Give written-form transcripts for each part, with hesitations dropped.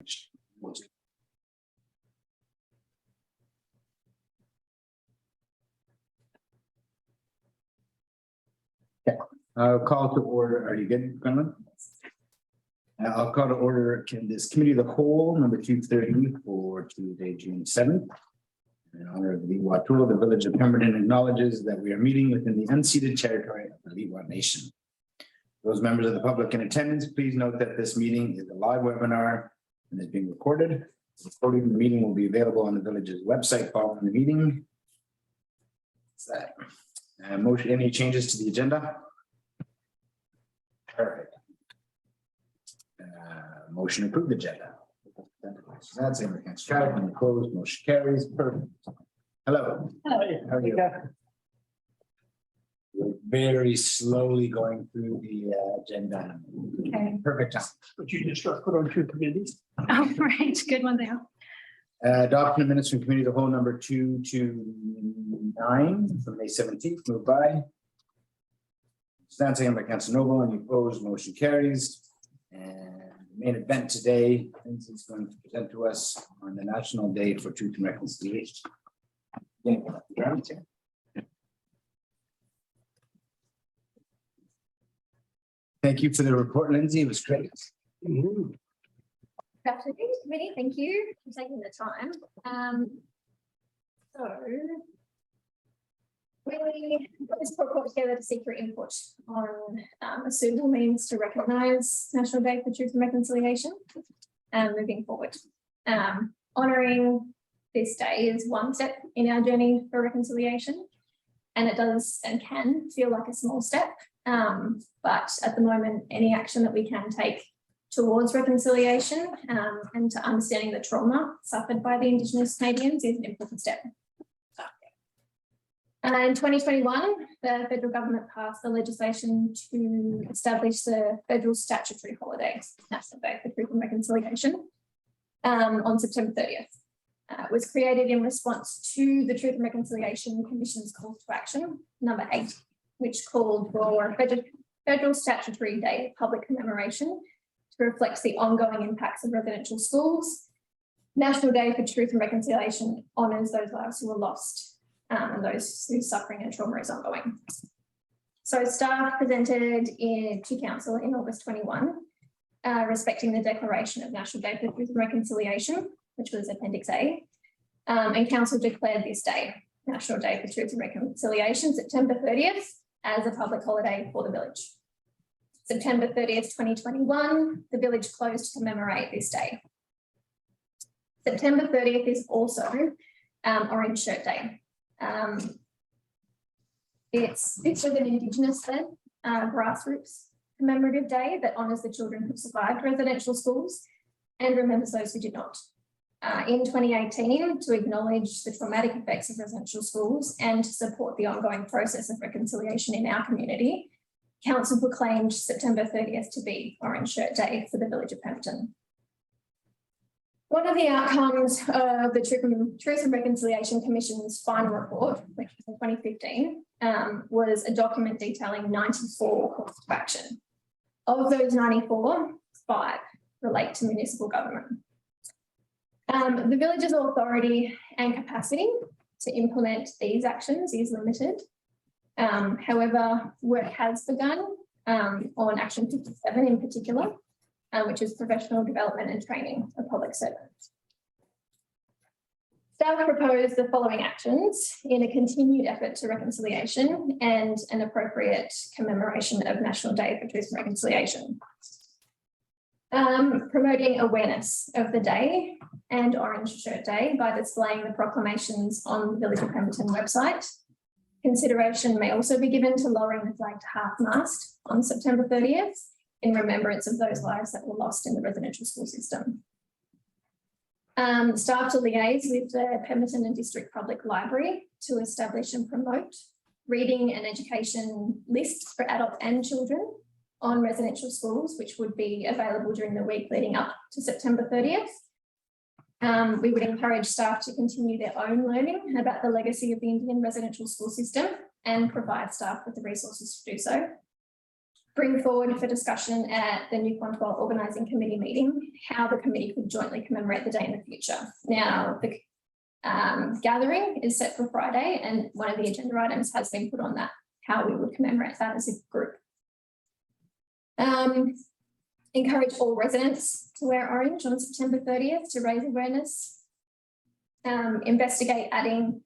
Okay, I'll call to order. Are you good, Gwendolyn? I'll call to order this committee of the whole number 230 for Tuesday, June 7th. In honor of the Leeward Tool, the Village of Pemberton acknowledges that we are meeting within the unceded territory of the Leeward Nation. Those members of the public in attendance, please note that this meeting is a live webinar and is being recorded. The recording of the meeting will be available on the village's website following the meeting. Motion, any changes to the agenda? Perfect. Motion to approve the agenda. That's in the closed, motion carries. Perfect. Hello. Hi. How are you? We're very slowly going through the agenda. Okay. Perfect time. But you just got put on two committees. Oh, right. Good one there. Adoption of minutes from committee of the whole number 229 from May 17th. Moved by. Stand second by Councilor Noble. Any opposed? Motion carries. And the main event today, Lindsay is going to present to us on the National Day for Truth and Reconciliation. Thank you for the report, Lindsay. It was great. Good afternoon, committee. Thank you for taking the time. So we put this report together to seek your input on a suitable means to recognise National Day for Truth and Reconciliation moving forward. Honouring this day is one step in our journey for reconciliation, and it does and can feel like a small step. But at the moment, any action that we can take towards reconciliation and to understanding the trauma suffered by the Indigenous Canadians is an important step. In 2021, the federal government passed the legislation to establish the federal statutory holiday, National Day for Truth and Reconciliation, on September 30th. It was created in response to the Truth and Reconciliation Commission's call to action, number 8, which called for a federal statutory day of public commemoration to reflect the ongoing impacts of residential schools. National Day for Truth and Reconciliation honours those lives who were lost and those whose suffering and trauma is ongoing. So staff presented to Council in August 21, respecting the declaration of National Day for Truth and Reconciliation, which was Appendix A, and Council declared this day, National Day for Truth and Reconciliation, September 30th, as a public holiday for the village. September 30th, 2021, the village closed to commemorate this day. September 30th is also Orange Shirt Day. It's with an Indigenous-led grassroots commemorative day that honours the children who survived residential schools and remembers those who did not. In 2018, to acknowledge the traumatic effects of residential schools and to support the ongoing process of reconciliation in our community, Council proclaimed September 30th to be Orange Shirt Day for the village of Pemberton. One of the outcomes of the Truth and Reconciliation Commission's final report, which was in 2015, was a document detailing 94 calls to action. Of those 94, 5 relate to municipal government. The village's authority and capacity to implement these actions is limited. However, work has begun on Action 57 in particular, which is professional development and training of public servants. Staff proposed the following actions in a continued effort to reconciliation and an appropriate commemoration of National Day for Truth and Reconciliation. Promoting awareness of the day and Orange Shirt Day by displaying the proclamations on the Village of Pemberton website. Consideration may also be given to lowering the flag to half-mast on September 30th in remembrance of those lives that were lost in the residential school system. Staff to liaise with the Pemberton and District Public Library to establish and promote reading and education lists for adults and children on residential schools, which would be available during the week leading up to September 30th. We would encourage staff to continue their own learning about the legacy of the Indian residential school system and provide staff with the resources to do so. bring forward for discussion at the New Quantico Organising Committee meeting, how the committee could jointly commemorate the day in the future. Now, the gathering is set for Friday, and one of the agenda items has been put on that, how we would commemorate that as a group. Encourage all residents to wear orange on September 30th to raise awareness. Investigate adding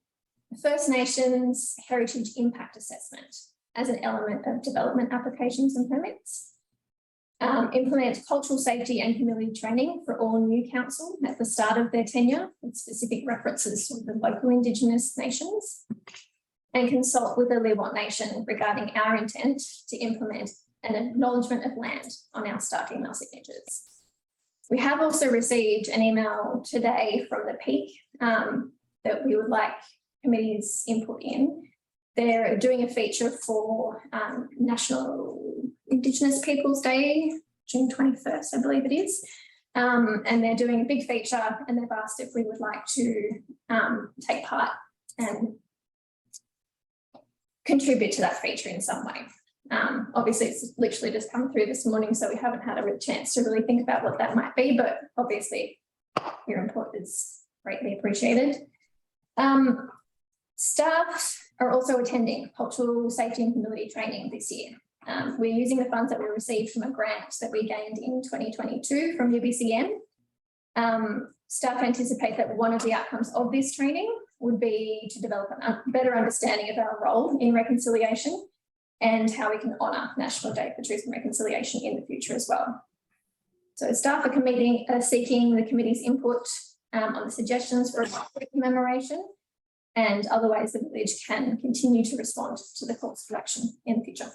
First Nations Heritage Impact Assessment as an element of development applications and permits. Implement cultural safety and humility training for all new council at the start of their tenure with specific references to the local Indigenous nations. And consult with the Leeward Nation regarding our intent to implement an acknowledgement of land on our staff email signatures. We have also received an email today from the Peak that we would like committee's input in. They're doing a feature for National Indigenous Peoples Day, June 21st, I believe it is. And they're doing a big feature, and they've asked if we would like to take part and contribute to that feature in some way. Obviously, it's literally just come through this morning, so we haven't had a real chance to really think about what that might be, but obviously your input is greatly appreciated. Staff are also attending cultural safety and humility training this year. We're using the funds that we received from a grant that we gained in 2022 from UBCM. Staff anticipate that one of the outcomes of this training would be to develop a better understanding of our role in reconciliation and how we can honour National Day for Truth and Reconciliation in the future as well. So staff are seeking the committee's input on the suggestions for a commemoration and other ways the village can continue to respond to the calls for action in the future.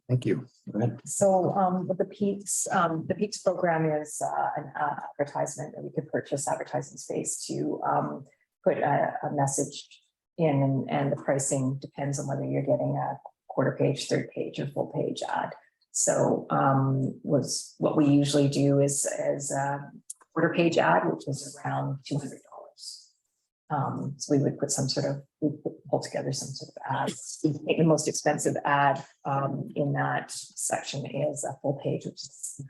Thank you. Go ahead. So with the Peaks program is an advertisement that we could purchase advertising space to put a message in, and the pricing depends on whether you're getting a quarter page, third page, or full page ad. So was what we usually do is a quarter page ad, which is around $200. So we would put pull together some sort of ads. We think the most expensive ad in that section is a full page, which is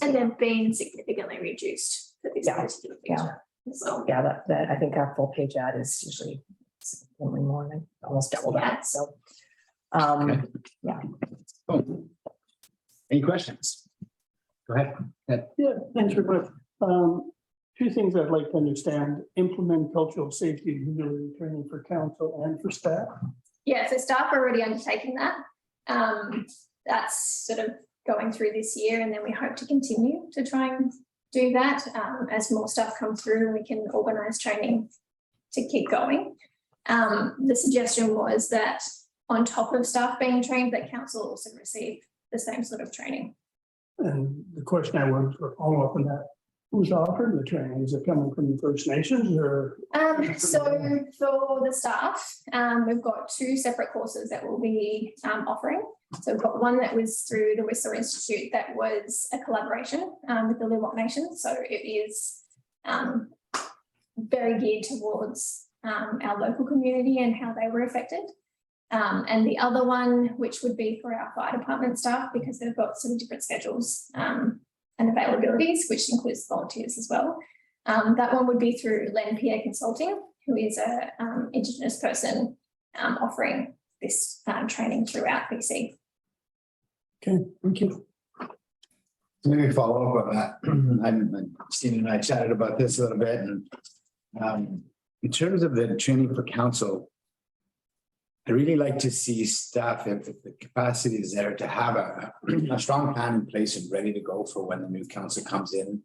And they've been significantly reduced for this particular feature. So that I think our full page ad is usually significantly more than almost double that. So Okay. yeah. Cool. Any questions? Go ahead. Yeah, thanks very much. Two things I'd like to understand: implement cultural safety and humility training for council and for staff. yeah, so staff are already undertaking that. That's sort of going through this year, and then we hope to continue to try and do that as more staff come through, and we can organise training to keep going. The suggestion was that on top of staff being trained, that council also receive the same sort of training. And the question I wanted to follow up on that: who's offering the training? Is it coming from the First Nations or? So for the staff, we've got two separate courses that we'll be offering. So we've got one that was through the Whistler Institute that was a collaboration with the Leeward Nation. So it is very geared towards our local community and how they were affected. And the other one, which would be for our fire department staff, because they've got some different schedules and availabilities, which includes volunteers as well. That one would be through Len Pierre Consulting, who is a Indigenous person offering this training throughout BC. Okay, thank you. Maybe follow up on that. Steve and I chatted about this a little bit, and in terms of the training for council, I really like to see staff, if the capacity is there, to have a strong plan in place and ready to go for when the new council comes in.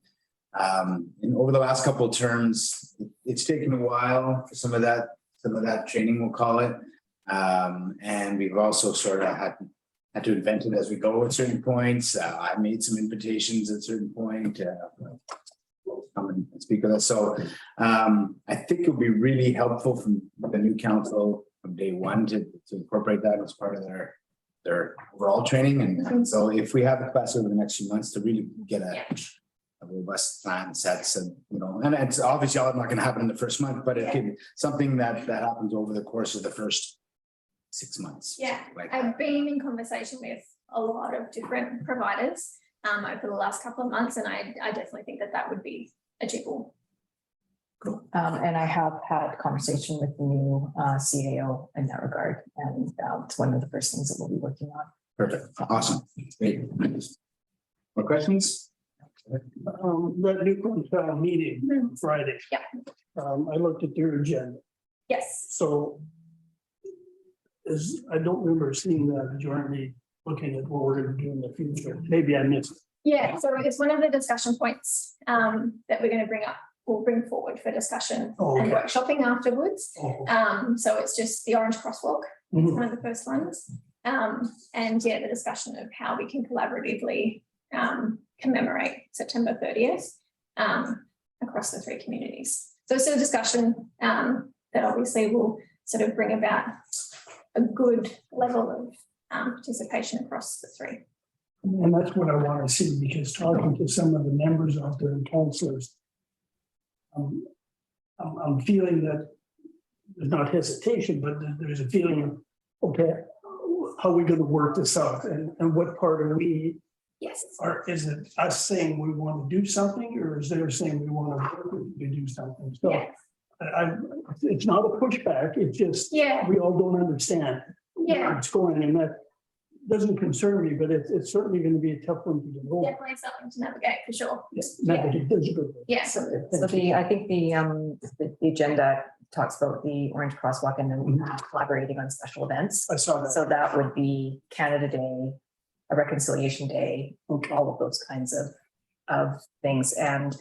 And over the last couple of terms, it's taken a while for some of that training, we'll call it. And we've also sort of had to invent it as we go at certain points. I made some invitations at a certain point. Come and speak with us. So I think it'll be really helpful from the new council from day one to incorporate that as part of their overall training. And so if we have the capacity over the next few months to really get a robust plan set, and it's obviously all not going to happen in the first month, but it can something that happens over the course of the first 6 months. Yeah, Like, I've been in conversation with a lot of different providers over the last couple of months, and I definitely think that that would be achievable. And I have had conversation with the new CAO in that regard, and it's one of the first things that we'll be working on. perfect, awesome, great. More questions? That new control meeting Mhm. Friday. Yeah. I looked at your agenda, Yes, so. I don't remember seeing that jointly looking at what we're gonna do in the future. Maybe I missed it. yeah, so it's one of the discussion points that we're going to bring forward for discussion Oh, and okay. workshopping afterwards. Oh, So it's just the Orange Crosswalk, mhm. one of the first ones. And yeah, the discussion of how we can collaboratively commemorate September 30th across the 3 communities. So it's a discussion that obviously will sort of bring about a good level of participation across the 3. And that's what I want to see, because talking to some of the members out there and counselors, I'm feeling that there's not hesitation, but there's a feeling of, okay, how are we going to work this out? And what part are we, Yes. is it us saying we want to do something, or is there saying we want to work with you to do something? So Yes. it's not a pushback, it's just, Yeah. we all don't understand where Yeah. it's going, and that doesn't concern me, but it's certainly going to be a tough one to get over. Definitely something to navigate for sure. Navigate is a good word. Yeah. So I think the agenda talks about the Orange Crosswalk and then collaborating on special events. I saw that. So that would be Canada Day, a Reconciliation Day, all of those kinds of things. And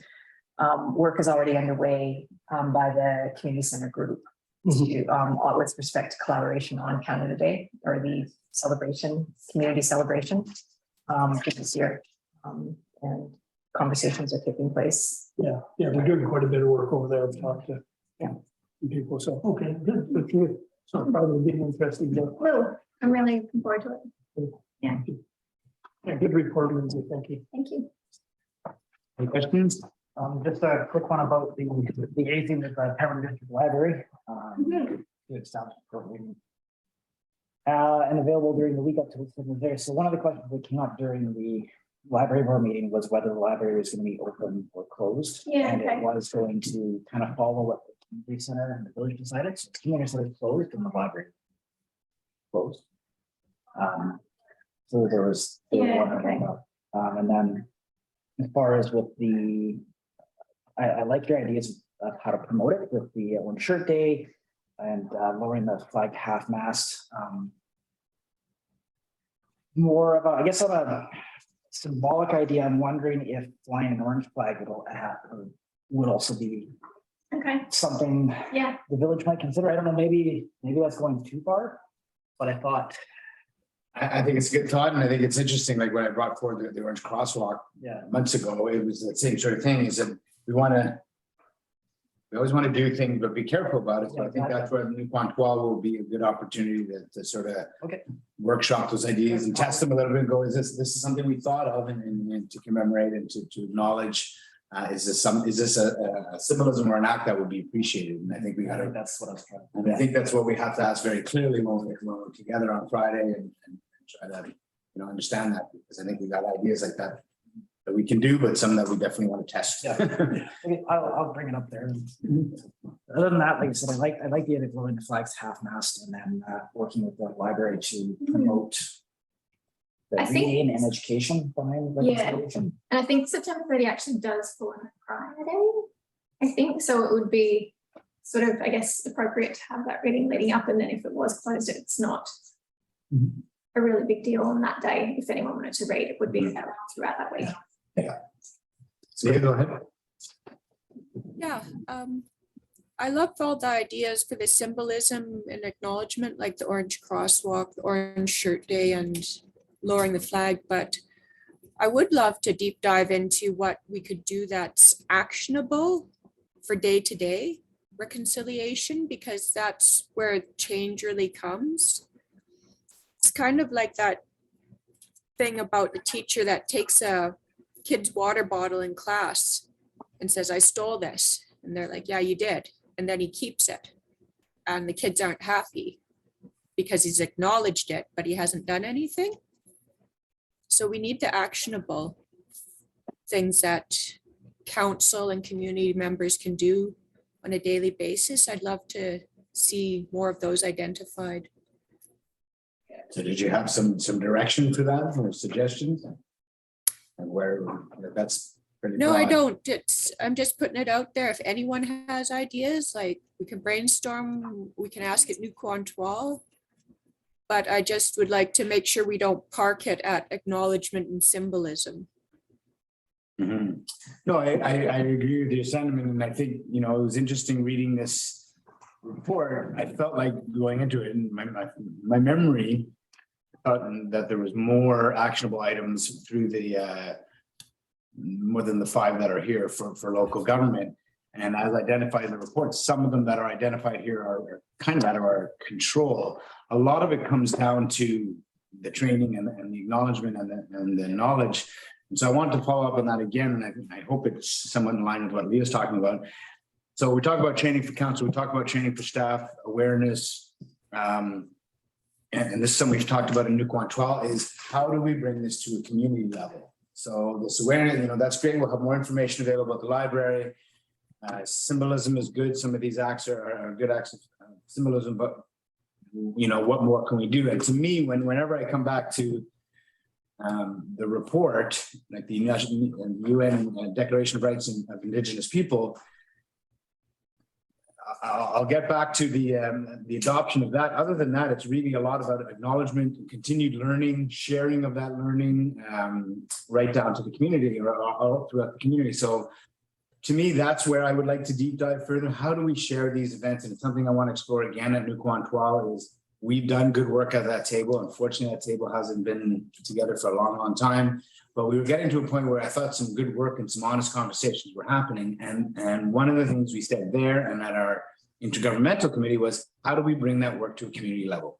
work is already underway by the community center group to with respect to collaboration on Canada Day, or the community celebration for this year. And conversations are taking place. Yeah, we're doing quite a bit of work over there. I've talked to people, so, okay, good. So it'll probably be interesting. Well, I'm really looking forward to it. Yeah, good report, Lindsay, thank you. Thank you. Any questions? Just a quick one about the liaison with the Pembroke District Library. Good stuff. And available during the week up to the there. So one of the questions that came up during the library board meeting was whether the library was going to be open or closed. Yeah, And okay. it was going to kind of follow what the community center and the village decided. So the community center closed and the library closed. So there was. Yeah, one okay. And then as far as with I like your ideas of how to promote it with the Orange Shirt Day and lowering the flag half mast. More of a, I guess, of a symbolic idea. I'm wondering if flying an orange flag would also be Okay. something Yeah. the village might consider. I don't know, maybe that's going too far, but I thought, I think it's a good thought, and I think it's interesting, like when I brought forward the Orange Crosswalk yeah. months ago, it was the same sort of thing, is that we always want to do things, but be careful about it. So I think that's where the new Point 12 will be a good opportunity to sort of Okay. workshop those ideas and test them a little bit and go, this is something we thought of, and to commemorate and to acknowledge, is this a symbolism or an act that would be appreciated? And I think we I got to, think that's what I was trying to. and I think that's what we have to ask very clearly when we're together on Friday and try to, understand that, because I think we got ideas like that we can do, but some that we definitely want to test. Yeah. Okay, I'll bring it up there. Other than that, like I said, I like the idea of blowing the flags half mast and then working with the library to promote the I think- reading and education behind Yeah. reconciliation. And I think September 30 actually does fall on a Friday. I think so. It would be sort of, I guess, appropriate to have that reading leading up, and then if it was closed, it's not Mhm. a really big deal on that day. If anyone wanted to read, it would be throughout that week. So yeah, go ahead. Yeah, I loved all the ideas for the symbolism and acknowledgement, like the orange crosswalk, the orange shirt day, and lowering the flag, but I would love to deep dive into what we could do that's actionable for day-to-day reconciliation, because that's where change really comes. It's kind of like that thing about the teacher that takes a kid's water bottle in class and says, I stole this. And they're like, yeah, you did. And then he keeps it. And the kids aren't happy. because he's acknowledged it, but he hasn't done anything. So we need the actionable things that council and community members can do on a daily basis. I'd love to see more of those identified. So did you have some direction for that or suggestions? And where that's pretty No, I broad. don't. I'm just putting it out there. If anyone has ideas, like we can brainstorm, we can ask at New Quantois. But I just would like to make sure we don't park it at acknowledgement and symbolism. Mhm. No, I agree with your sentiment, and I think, you know, it was interesting reading this report. I felt like going into it, and my memory thought that there was more actionable items through the more than the 5 that are here for local government. And as identified in the report, some of them that are identified here are kind of out of our control. A lot of it comes down to the training and the acknowledgement and the knowledge. And so I want to follow up on that again, and I hope it's somewhat in line with what Leah's talking about. So we talk about training for council, we talk about training for staff, awareness. And this is something we've talked about in New Quantois, is how do we bring this to a community level? So this awareness, you know, that's great. We'll have more information available at the library. Symbolism is good. Some of these acts are good acts of symbolism, but you know, what more can we do? And to me, whenever I come back to the report, like the UN Declaration of Rights of Indigenous People, I'll get back to the adoption of that. Other than that, it's really a lot about acknowledgement and continued learning, sharing of that learning, right down to the community or all throughout the community. So to me, that's where I would like to deep dive further. How do we share these events? And it's something I want to explore again at New Quantois. Is we've done good work at that table. Unfortunately, that table hasn't been together for a long, long time. But we were getting to a point where I thought some good work and some honest conversations were happening. And one of the things we said there and at our intergovernmental committee was, how do we bring that work to a community level?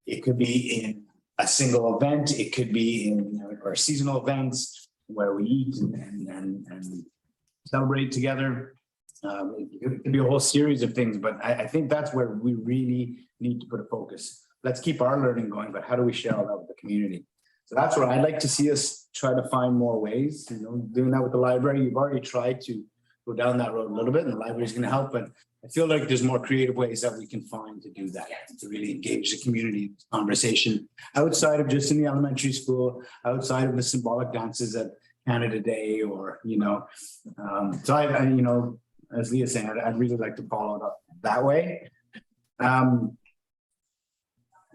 It could be in a single event. It could be in our seasonal events where we eat and celebrate together. It could be a whole series of things, but I think that's where we really need to put a focus. Let's keep our learning going, but how do we share all that with the community? So that's what I'd like to see us try to find more ways, you know, doing that with the library. You've already tried to go down that road a little bit, and the library is going to help, but I feel like there's more creative ways that we can find to do that, to really engage the community conversation outside of just in the elementary school, outside of the symbolic dances at Canada Day, or, you know, so I you know, as Leah saying, I'd really like to follow it up that way.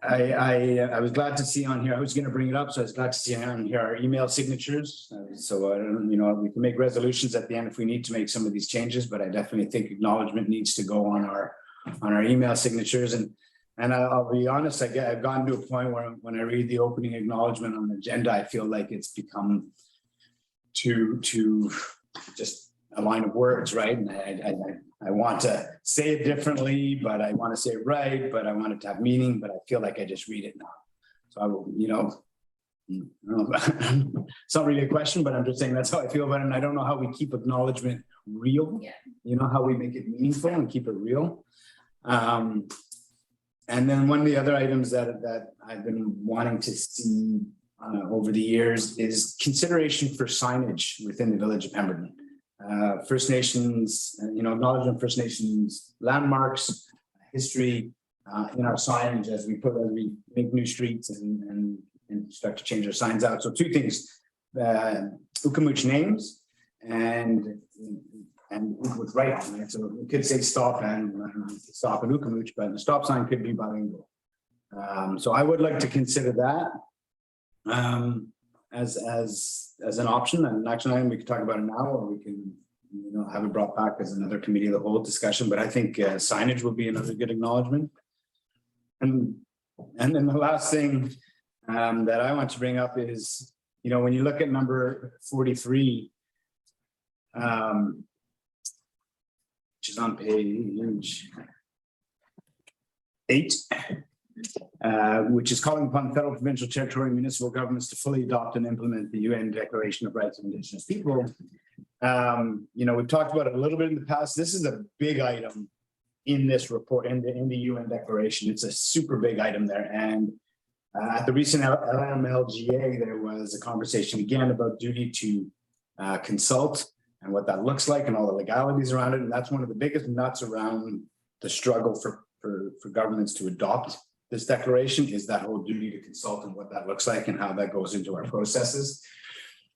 I was glad to see on here, I was going to bring it up, so I was glad to see on here our email signatures. So, you know, we can make resolutions at the end if we need to make some of these changes, but I definitely think acknowledgement needs to go on our email signatures. And I'll be honest, I've gotten to a point where when I read the opening acknowledgement on the agenda, I feel like it's become too just a line of words, right? And I want to say it differently, but I want to say it right, but I want it to have meaning, but I feel like I just read it now. So I will, you know, it's not really a question, but I'm just saying that's how I feel about it. And I don't know how we keep acknowledgement real. Yeah. You know, how we make it meaningful and keep it real. And then one of the other items that I've been wanting to see over the years is consideration for signage within the village of Pemberton. First Nations, you know, acknowledgement of First Nations landmarks, history in our signage as we make new streets and start to change our signs out. So 2 things, Ukamuch names and with writing, right? So we could say stop and Ukamuch, but the stop sign could be bilingual. So I would like to consider that as an option, and an action item. We could talk about it now, or we can, you know, have it brought back as another committee of the whole discussion. But I think signage would be another good acknowledgement. And then the last thing that I want to bring up is, you know, when you look at number 43, which is on page 8. Which is calling upon federal, provincial, territorial, municipal governments to fully adopt and implement the UN Declaration of Rights of Indigenous People. You know, we've talked about it a little bit in the past. This is a big item in this report, in the UN declaration. It's a super big item there. And at the recent LMLGA, there was a conversation again about duty to consult and what that looks like and all the legalities around it. And that's one of the biggest nuts around the struggle for governments to adopt this declaration, is that whole duty to consult and what that looks like and how that goes into our processes.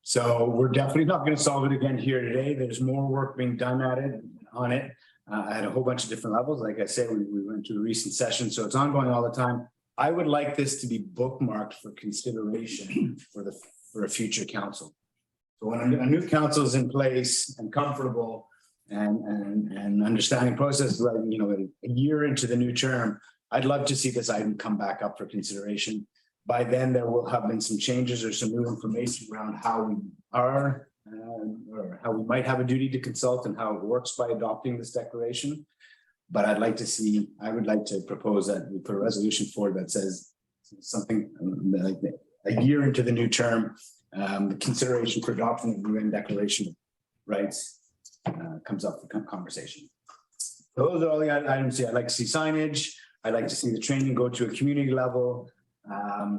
So we're definitely not going to solve it again here today. There's more work being done on it at a whole bunch of different levels. Like I said, we went to a recent session, so it's ongoing all the time. I would like this to be bookmarked for consideration for a future council. So when a new council is in place and comfortable and understanding processes, like, you know, a year into the new term, I'd love to see this item come back up for consideration. By then, there will have been some changes or some new information around how we are, or how we might have a duty to consult and how it works by adopting this declaration. But I would like to propose that we put a resolution forward that says something like a year into the new term, consideration for adopting the UN Declaration of Rights comes up for conversation. Those are all the items. I'd like to see signage. I'd like to see the training go to a community level.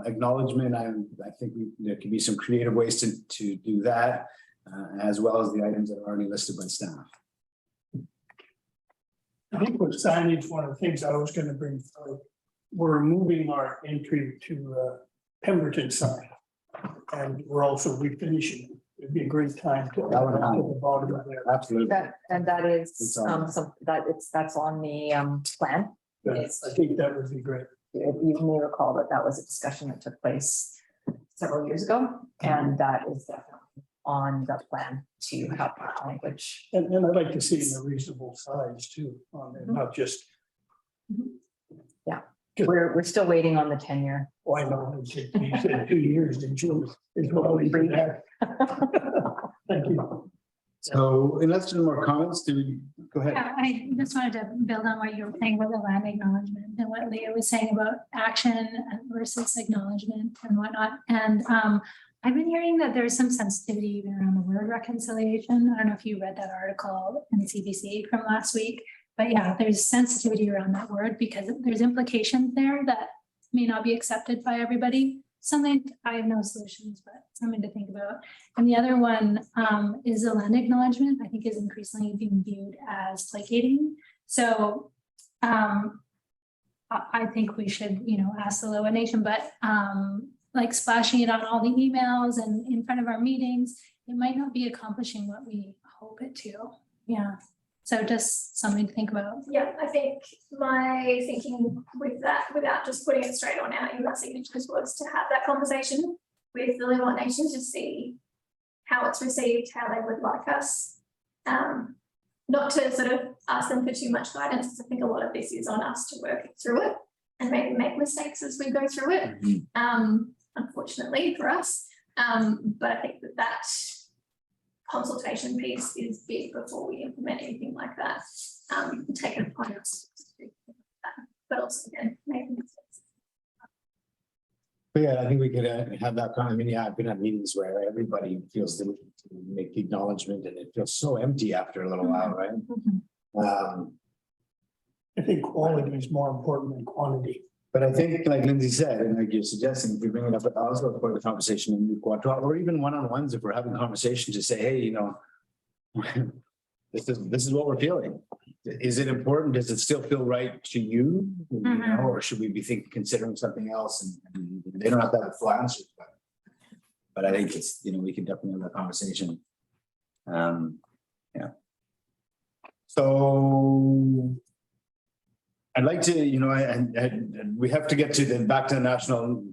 Acknowledgement. I think there could be some creative ways to do that, as well as the items that are already listed by staff. I think with signage, one of the things I was going to bring forward, we're moving our entry to Pemberton side. And we're also refinishing it. It'd be a great time to That would happen. to the bottom of there. Absolutely. That is, It's on. that's on the plan. I think that would be great. You may recall that was a discussion that took place several years ago, and that is definitely on the plan to have that language. And I'd like to see it in a reasonable size too, on there, not just. Yeah, we're still waiting on the tenure. Oh, I know, you said 2 years, didn't you? Is what we bring back. Thank you. So unless there's more comments, go ahead. Yeah, I just wanted to build on what you were saying about the land acknowledgement and what Leah was saying about action versus acknowledgement and whatnot. And I've been hearing that there's some sensitivity even around the word reconciliation. I don't know if you read that article in CBC from last week, but yeah, there's sensitivity around that word because there's implications there that may not be accepted by everybody. Something, I have no solutions, but something to think about. And the other one is the land acknowledgement, I think is increasingly being viewed as placating. So I think we should, ask the Loa Nation, but like splashing it on all the emails and in front of our meetings, it might not be accomplishing what we hope it to. Yeah. So just something to think about. Yeah, I think my thinking with that, without just putting it straight on our email signatures, was to have that conversation with the Leeward Nation to see how it's received, how they would like us. Not to sort of ask them for too much guidance, because I think a lot of this is on us to work through it and maybe make mistakes as we go through it. Unfortunately for us. But I think that consultation piece is big before we implement anything like that. Take it upon us to do that, but also again, make mistakes. But yeah, I think we could have that kind of, I've been at meetings where everybody feels the need to make the acknowledgement and it feels so empty after a little while, right? I think quality is more important than quantity. But I think, like Lindsay said, and like you're suggesting, if we bring it up at Oslo for the conversation in Week 1, or even one-on-ones, if we're having a conversation to say, hey, this is what we're feeling. Is it important? Does it still feel right to you? Or should we be considering something else? And they don't have to have full answers, but I think it's, we can definitely have that conversation. Yeah. So I'd like to, and we have to get back to the National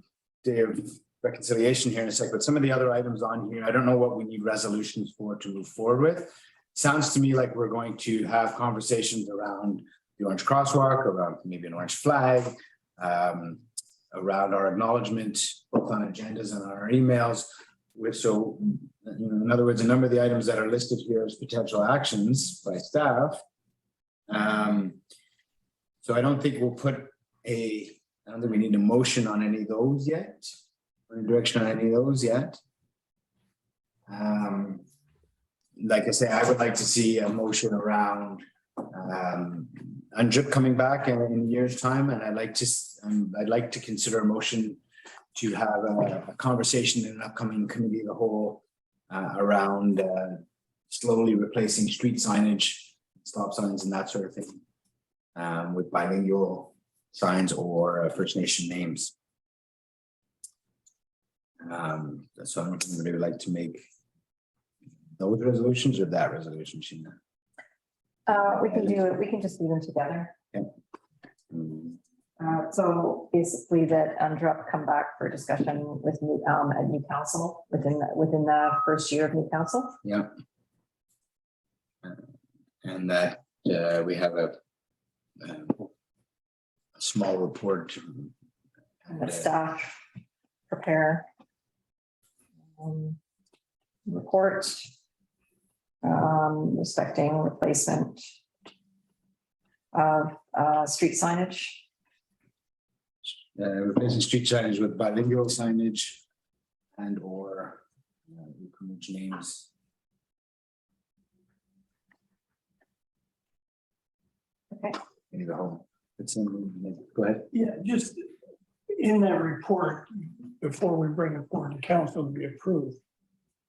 Day of Reconciliation here in a sec, but some of the other items on here, I don't know what we need resolutions for to move forward with. Sounds to me like we're going to have conversations around the orange crosswalk, around maybe an orange flag, around our acknowledgement, both on agendas and on our emails. So, in other words, a number of the items that are listed here as potential actions by staff. So I don't think we'll I don't think we need a motion on any of those yet, or a direction on any of those yet. Like I say, I would like to see a motion around UNDRIP coming back in a year's time, and I'd like to consider a motion to have a conversation in an upcoming committee of the whole around slowly replacing street signage, stop signs and that sort of thing with bilingual signs or First Nation names. So I don't know if anybody would like to make those resolutions or that resolution, Sheena. We can do it, we can just do them together. Mm, So basically that UNDRIP come back for discussion with new, at new council within the first year of new council. Yeah. And that we have a small report. And the staff prepare report respecting replacement of street signage. Replacing street signage with bilingual signage and or names. Okay. Maybe the whole, it's in, go ahead. Yeah, just in that report, before we bring it forward to council to be approved,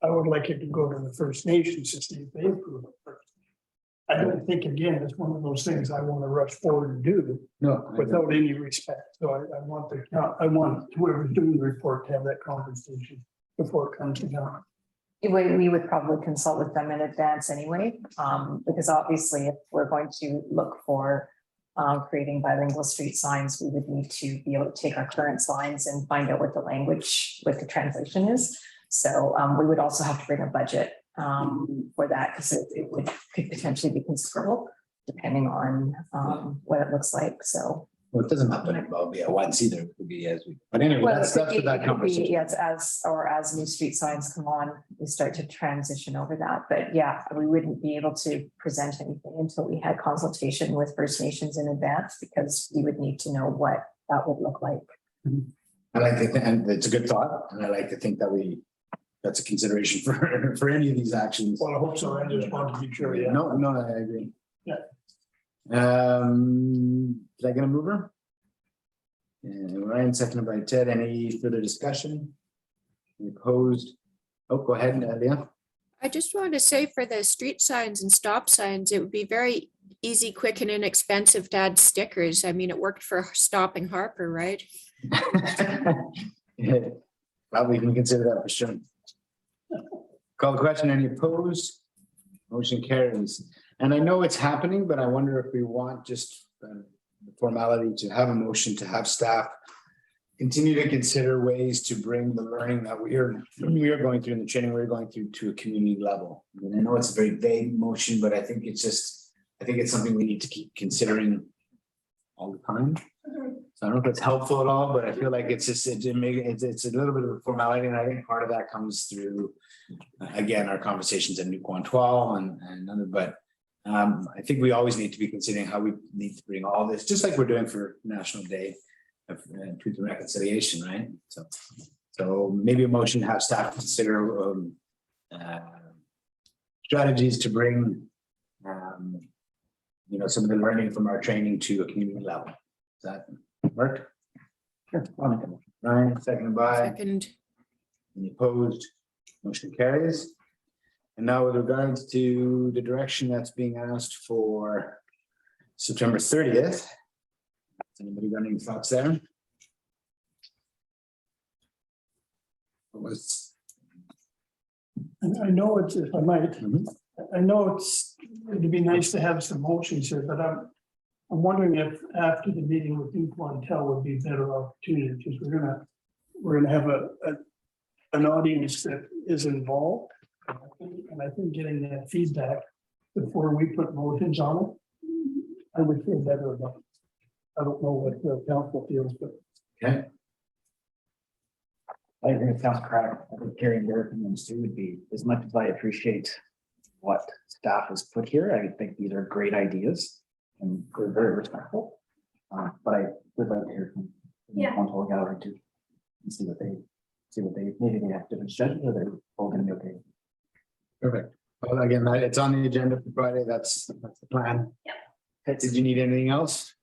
I would like it to go to the First Nations to see if they approve it first. I don't think, again, it's one of those things I want to rush forward and do No. without any respect. So I want whoever's doing the report to have that conversation before it comes to them. We would probably consult with them in advance anyway, because obviously if we're going to look for creating bilingual street signs, we would need to be able to take our current signs and find out what the language, what the translation is. So we would also have to bring a budget for that because it could potentially be considerable depending on what it looks like. So. Well, it doesn't have to be at once either. It could be as we, but anyway, that's for that conversation. Yes, as new street signs come on, we start to transition over that. But yeah, we wouldn't be able to present anything until we had consultation with First Nations in advance because we would need to know what that would look like. I like to think, and it's a good thought, and I like to think that that's a consideration for any of these actions. Well, I hope so. I just want to be sure. Yeah. No, I agree. Yeah. Did I get a mover? And Ryan, seconded by Ted. Any further discussion? Any opposed? Oh, go ahead, Leah. I just wanted to say for the street signs and stop signs, it would be very easy, quick and inexpensive to add stickers. I mean, it worked for stopping Harper, right? Yeah, probably can consider that for sure. Call the question. Any opposed? Motion carries. And I know it's happening, but I wonder if we want just the formality to have a motion to have staff continue to consider ways to bring the learning that we are going through in the training we're going through to a community level. I mean, I know it's a very vague motion, but I think it's something we need to keep considering all the time. So I don't know if it's helpful at all, but I feel like it's a little bit of a formality, and I think part of that comes through again our conversations at New Quantois and other. But I think we always need to be considering how we need to bring all this, just like we're doing for National Day of Truth and Reconciliation, right? So maybe a motion to have staff consider strategies to bring some of the learning from our training to a community level. Does that work? Sure. Ryan, seconded by. Second. Any opposed? Motion carries. And now with regards to the direction that's being asked for September 30th. Has anybody got any thoughts there? I know it's, if I might, I know it'd be nice to have some motions here, but I'm wondering if after the meeting with New Quantel would be a better opportunity, because we're gonna have an audience that is involved. And I think getting that feedback before we put motions on it, I would feel better about it. I don't know what the council feels, but. Okay. I agree with Councilor Craddock. I think carrying their opinions too would be, as much as I appreciate what staff has put here, I think these are great ideas and they're very respectful. But I would like to hear from Quantois Gallery too and see what they maybe they have different judges or they're all going to be okay. Perfect. Well, again, it's on the agenda for Friday. That's the plan. Yep. Did you need anything else?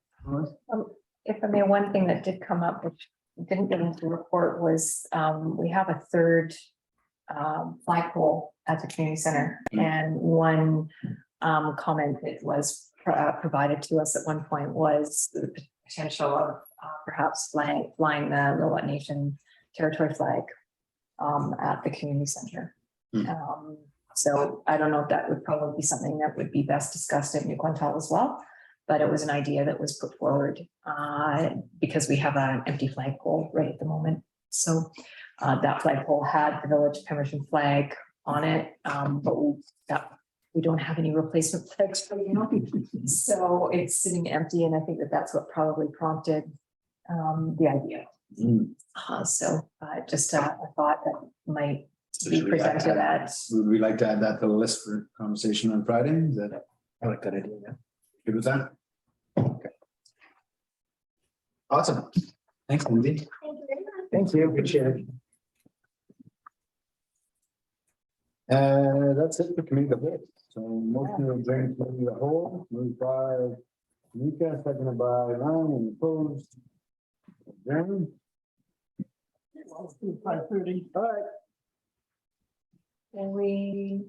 If I may, one thing that did come up, which didn't get into the report, was we have a third flagpole at the community center. And one comment that was provided to us at one point was the potential of perhaps flying the Lillet Nation territory flag at the community center. So I don't know if that would probably be something that would be best discussed at New Quantal as well. But it was an idea that was put forward because we have an empty flagpole right at the moment. So that flagpole had the Village of Pemberton flag on it, but we don't have any replacement flags for you. So it's sitting empty, and I think that that's what probably prompted the idea. So just a thought that might be presented at. Would we like to add that to the list for conversation on Friday? Is that I like that idea. Yeah. good with that? Okay. Awesome. Thanks, Lindsay. Thank you very much. Thank you. Appreciate it. That's it for committee of the whole. So motion to adjourn committee of the whole, moved by Mika, seconded by Ryan, and opposed. Adjourn. 5:30. All right. And we